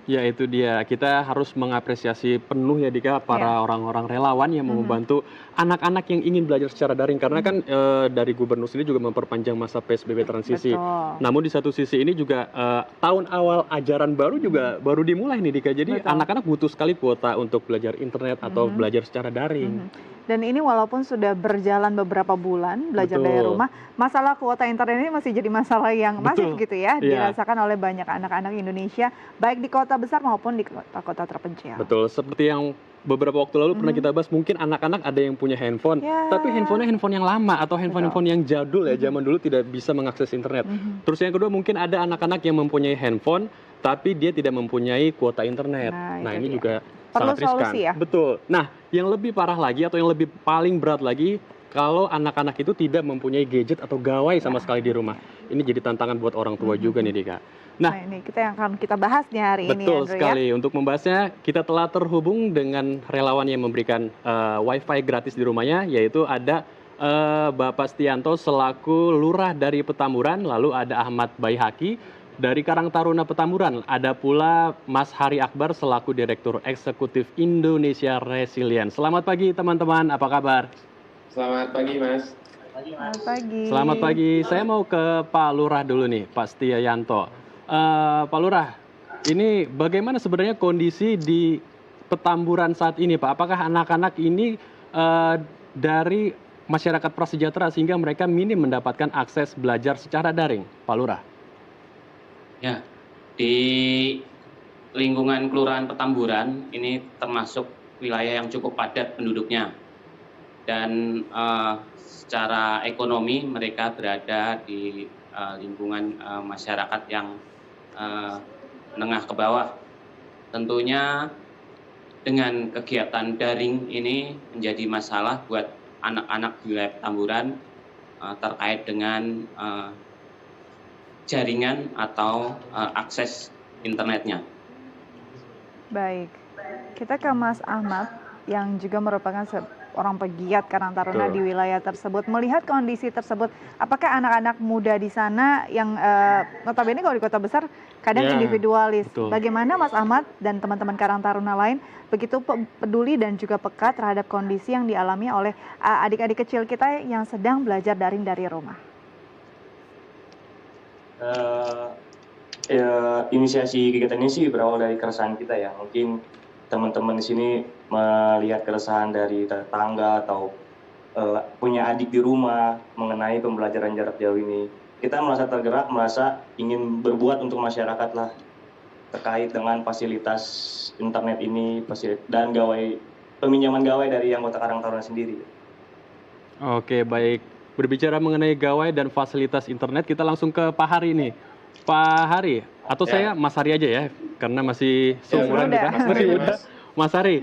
Ya itu dia, kita harus mengapresiasi penuh ya Dika, Iya. para orang-orang relawan yang mau Mhm, membantu anak-anak yang ingin belajar secara daring. Karena mhm. kan, dari gubernur sendiri juga memperpanjang masa PSBB transisi. Betul. Namun di satu sisi ini juga, tahun awal ajaran baru Mhm, juga baru dimulai nih Dika, jadi betul. anak-anak butuh sekali kuota untuk belajar internet atau Mhm. belajar secara daring. Mhm. Dan ini walaupun sudah berjalan beberapa bulan belajar dari Betul, rumah, masalah kuota internet ini masih jadi masalah yang masif betul, gitu ya, iya. dirasakan oleh banyak anak-anak Indonesia, baik di kota besar maupun di kota-kota terpencil. Betul, seperti yang beberapa waktu lalu pernah Mhm. kita bahas, mungkin anak-anak ada yang punya handphone, tapi Ya, handphonenya handphone yang lama atau betul. handphone-handphone yang jadul ya, Mhm, zaman dulu tidak bisa mengakses internet. mhm. Terus yang kedua mungkin ada anak-anak yang mempunyai handphone, tapi dia tidak mempunyai kuota internet. Nah Nah itu ini dia. juga Perlu sangat riskan. solusi ya? Betul. Nah, yang lebih parah lagi atau yang lebih paling berat lagi, kalau anak-anak itu tidak mempunyai gadget atau gawai sama Nah sekali di ini rumah. dia. Ini jadi tantangan buat orang tua Mhm, juga nih, mhm. Dika. Nah, Nah ini kita yang akan kita bahas nih hari ini betul Andrew ya. sekali. Untuk membahasnya, kita telah terhubung dengan relawan yang memberikan WiFi gratis di rumahnya, yaitu ada Bapak Stianto selaku Lurah dari Petamburan, lalu ada Ahmad Baihaki dari Karang Taruna Petamburan, ada pula Mas Hari Akbar selaku Direktur Eksekutif Indonesia Resilient. Selamat pagi teman-teman, apa kabar? Selamat pagi, Mas. Selamat pagi. Selamat pagi, saya mau ke Pak Lurah dulu nih, Pak Stianto. Pak Lurah, ini bagaimana sebenarnya kondisi di Petamburan saat ini, Pak? Apakah anak-anak ini dari masyarakat prasejahtera sehingga mereka minim mendapatkan akses belajar secara daring, Pak Lurah? Ya, di lingkungan Kelurahan Petamburan ini termasuk wilayah yang cukup padat penduduknya dan secara ekonomi mereka berada di lingkungan masyarakat yang eh, menengah ke bawah. Tentunya dengan kegiatan daring ini menjadi masalah buat anak-anak di wilayah Petamburan terkait dengan jaringan atau akses internetnya. Baik. Kita ke Mas Ahmad yang juga merupakan seorang pegiat Karang Taruna di Betul. wilayah tersebut. Melihat kondisi tersebut, apakah anak-anak muda di sana yang notabene kalau di kota besar kadang Ya, individualis. betul. Bagaimana Mas Ahmad dan teman-teman Karang Taruna lain begitu peduli dan juga peka terhadap kondisi yang dialami oleh adik-adik kecil kita yang sedang belajar daring dari rumah? Eh, Inisiasi kegiatan ini sih berawal dari keresahan kita ya. Mungkin teman-teman di sini melihat keresahan dari tetangga atau punya adik di rumah mengenai pembelajaran jarak jauh ini. Kita merasa tergerak, merasa ingin berbuat untuk masyarakat lah terkait dengan fasilitas internet ini dan peminjaman gawai dari anggota Karang Taruna sendiri. Oke, baik. Berbicara mengenai gawai dan fasilitas internet, kita langsung ke Pak Hari nih. Pak Hari, atau saya Ya, Mas Hari aja ya, karena masih ya, Masih seumuran muda. kita. Mas Masih Hari, muda. Mas. Mas Hari,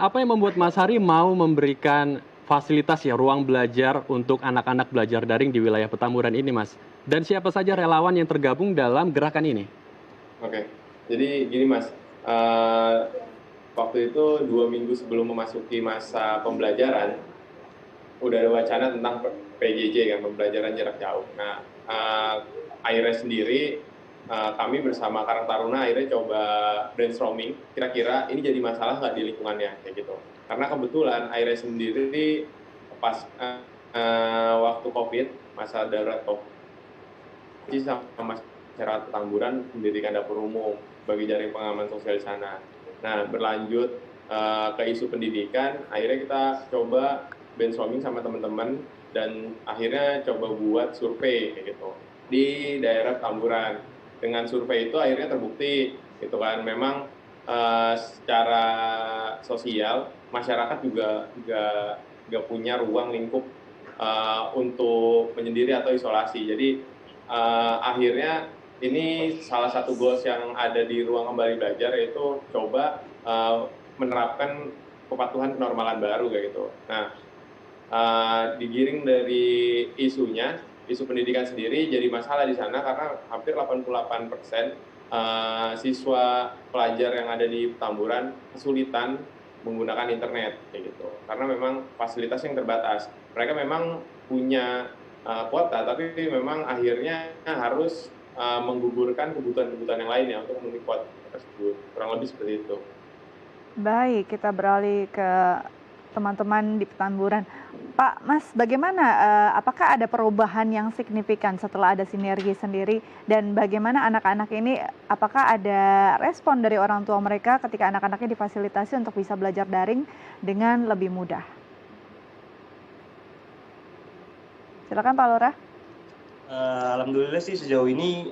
apa yang membuat Mas Hari mau memberikan fasilitas ya, ruang belajar untuk anak-anak belajar daring di wilayah Petamburan ini, Mas? Dan siapa saja relawan yang tergabung dalam gerakan ini? Oke, jadi gini, Mas. Eh, Waktu itu 2 minggu sebelum memasuki masa pembelajaran, udah ada wacana tentang PJJ kan, pembelajaran jarak jauh. Nah, akhirnya sendiri kami bersama Karang Taruna akhirnya coba brainstorming, kira-kira ini jadi masalah nggak di lingkungannya kayak gitu. Karena kebetulan akhirnya sendiri pas waktu COVID, masa darurat COVID, sama masyarakat Petamburan mendirikan dapur umum bagi jaring pengaman sosial di sana. Nah, berlanjut ke isu pendidikan, akhirnya kita coba brainstorming sama teman-teman dan akhirnya coba buat survei kayak gitu di daerah Petamburan. Dengan survei itu akhirnya terbukti gitu kan, memang secara sosial masyarakat juga nggak punya ruang lingkup untuk menyendiri atau isolasi. Jadi akhirnya ini salah satu goals yang ada di ruang kembali belajar, yaitu coba menerapkan kepatuhan kenormalan baru kayak gitu. Nah, digiring dari isu pendidikan sendiri jadi masalah di sana karena hampir 88% siswa pelajar yang ada di Petamburan kesulitan menggunakan internet kayak gitu. Karena memang fasilitas yang terbatas. Mereka memang punya kuota, tapi memang akhirnya harus menggugurkan kebutuhan-kebutuhan yang lainnya untuk memenuhi tersebut. Kurang lebih seperti itu. Baik, kita beralih ke teman-teman di Petamburan. Pak, Mas, bagaimana, apakah ada perubahan yang signifikan setelah ada sinergi sendiri? Dan bagaimana anak-anak ini, apakah ada respon dari orang tua mereka ketika anak-anaknya difasilitasi untuk bisa belajar daring dengan lebih mudah? Silakan Pak Lurah. Alhamdulillah sih sejauh ini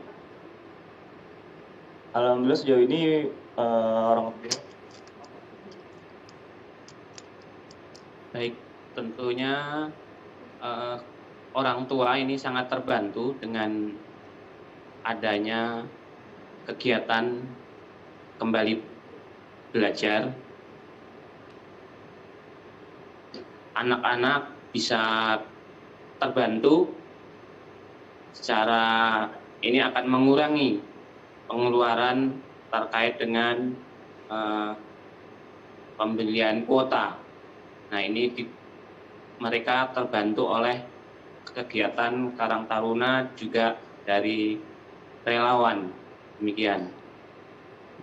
orang Baik, tentunya orang tua ini sangat terbantu dengan adanya kegiatan kembali belajar. Anak-anak bisa terbantu secara ini akan mengurangi pengeluaran terkait dengan pembelian kuota. Nah, ini mereka terbantu oleh kegiatan Karang Taruna juga dari relawan. Demikian.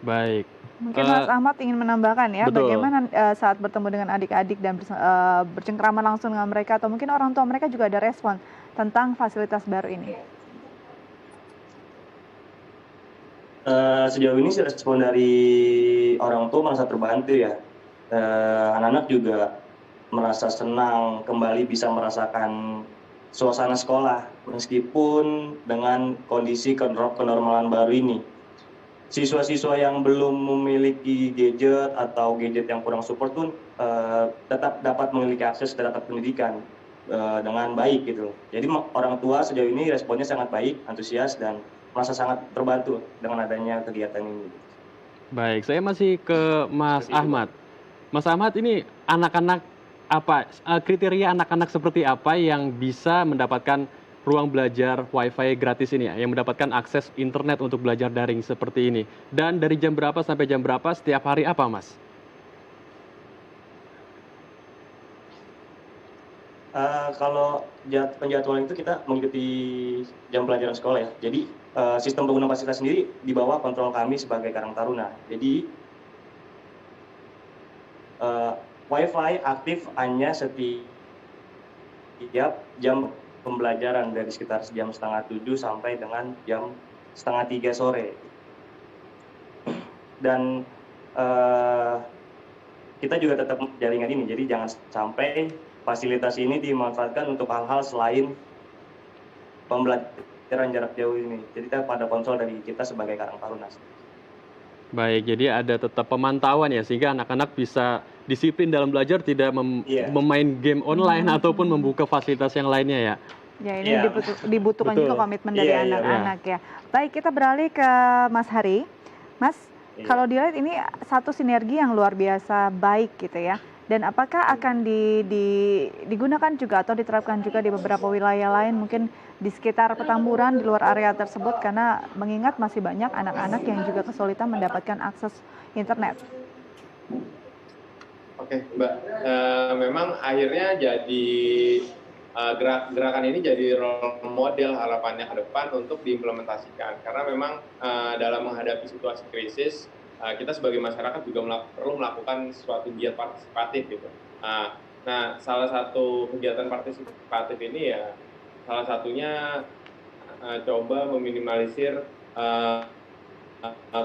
Baik. Mungkin Mas Ahmad ingin menambahkan ya, Betul. bagaimana saat bertemu dengan adik-adik dan bercengkrama langsung dengan mereka, atau mungkin orang tua mereka juga ada respon tentang fasilitas baru ini? Sejauh ini sih respon dari orang tua merasa terbantu ya. Anak-anak juga merasa senang kembali bisa merasakan suasana sekolah meskipun dengan kondisi kenormalan baru ini. Siswa-siswa yang belum memiliki gadget atau gadget yang kurang support pun tetap dapat memiliki akses terhadap pendidikan dengan baik gitu. Jadi orang tua sejauh ini responnya sangat baik, antusias dan merasa sangat terbantu dengan adanya kegiatan ini. Baik, saya masih ke Mas Seperti itu, Ahmad. Mas Ahmad, ini anak-anak apa, kriteria anak-anak seperti apa yang bisa mendapatkan ruang belajar Wi-Fi gratis ini ya, yang mendapatkan akses internet untuk belajar daring seperti ini? Dan dari jam berapa sampai jam berapa setiap hari apa, Mas? Kalau penjadwalan itu kita mengikuti jam pelajaran sekolah ya. Jadi sistem pengguna fasilitas sendiri di bawah kontrol kami sebagai Karang Taruna. Jadi Wi-Fi aktif hanya setiap jam pembelajaran dari sekitar jam 6:30 sampai dengan jam 2:30 sore. Dan kita juga tetap jaringan ini, jadi jangan sampai fasilitas ini dimanfaatkan untuk hal-hal selain pembelajaran jarak jauh ini. Jadi kita pada kontrol dari kita sebagai Karang Taruna. Baik, jadi ada tetap pemantauan ya, sehingga anak-anak bisa disiplin dalam belajar, tidak memain game online ataupun membuka fasilitas yang lainnya ya. Ya, ini Iya. dibutuhkan Betul. juga komitmen dari Iya, iya. anak-anak ya. Baik, kita beralih ke Mas Hari. Mas, Iya. kalau dilihat ini satu sinergi yang luar biasa baik gitu ya. Dan apakah akan digunakan juga atau diterapkan juga di beberapa wilayah lain, mungkin di sekitar Petamburan, di luar area tersebut, karena mengingat masih banyak anak-anak yang juga kesulitan mendapatkan akses internet. Oke, Mbak. Memang akhirnya jadi gerakan ini jadi role model harapannya ke depan untuk diimplementasikan. Karena memang dalam menghadapi situasi krisis, kita sebagai masyarakat juga perlu melakukan suatu giat partisipatif gitu. Nah, salah satu kegiatan partisipatif ini ya, salah satunya coba meminimalisir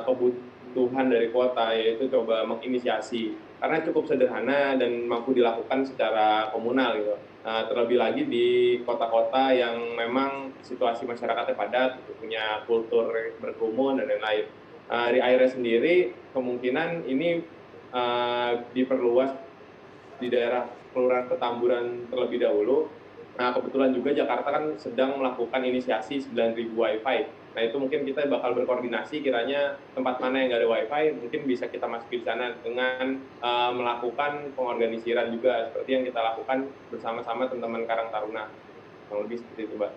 kebutuhan dari kuota, yaitu coba menginisiasi. Karena cukup sederhana dan mampu dilakukan secara komunal gitu. Terlebih lagi di kota-kota yang memang situasi masyarakatnya padat, punya kultur berkerumun dan lain-lain. Di airnya sendiri kemungkinan ini diperluas di daerah Kelurahan Petamburan terlebih dahulu. Nah, kebetulan juga Jakarta kan sedang melakukan inisiasi 9.000 Wi-Fi. Nah, itu mungkin kita bakal berkoordinasi kiranya tempat mana yang nggak ada Wi-Fi, mungkin bisa kita masuki di sana dengan melakukan pengorganisiran juga seperti yang kita lakukan bersama-sama teman-teman Karang Taruna. Kurang lebih seperti itu, Mbak.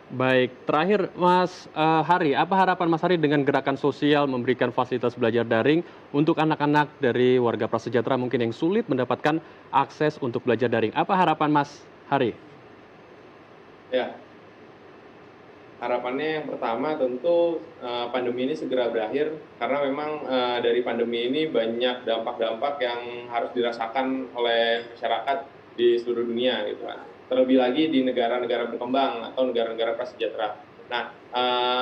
Baik, terakhir Mas Hari, apa harapan Mas Hari dengan gerakan sosial memberikan fasilitas belajar daring untuk anak-anak dari warga prasejahtera mungkin yang sulit mendapatkan akses untuk belajar daring? Apa harapan Mas Hari? Ya, harapannya yang pertama tentu pandemi ini segera berakhir, karena memang dari pandemi ini banyak dampak-dampak yang harus dirasakan oleh masyarakat di seluruh dunia gitu kan. Terlebih lagi di negara-negara berkembang atau negara-negara prasejahtera. Nah,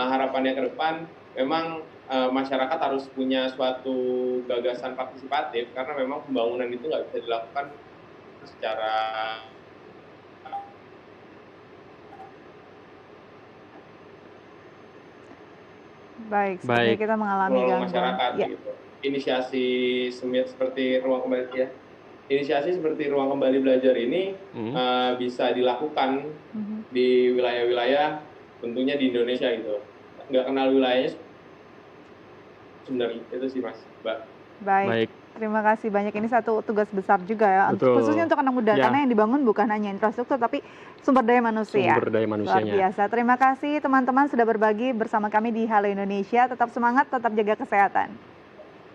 harapannya ke depan memang masyarakat harus punya suatu gagasan partisipatif, karena memang pembangunan itu nggak bisa dilakukan secara Baik, sepertinya Baik. kita mengalami ruang gangguan. masyarakat Ya, gitu. Inisiasi seperti ruang kembali ya. Inisiasi seperti ruang kembali belajar ini Hmm. bisa dilakukan mhm. di wilayah-wilayah tentunya di Indonesia gitu. Nggak kenal wilayahnya sebenarnya itu sih Mas, Mbak. Baik, Baik, terima kasih banyak. Ini satu tugas besar juga ya, khususnya betul. untuk anak muda, Ya, karena yang dibangun bukan hanya infrastruktur, tapi sumber daya manusia. sumber daya Luar manusianya. biasa. Terima kasih teman-teman sudah berbagi bersama kami di Halo Indonesia. Tetap semangat, tetap jaga kesehatan.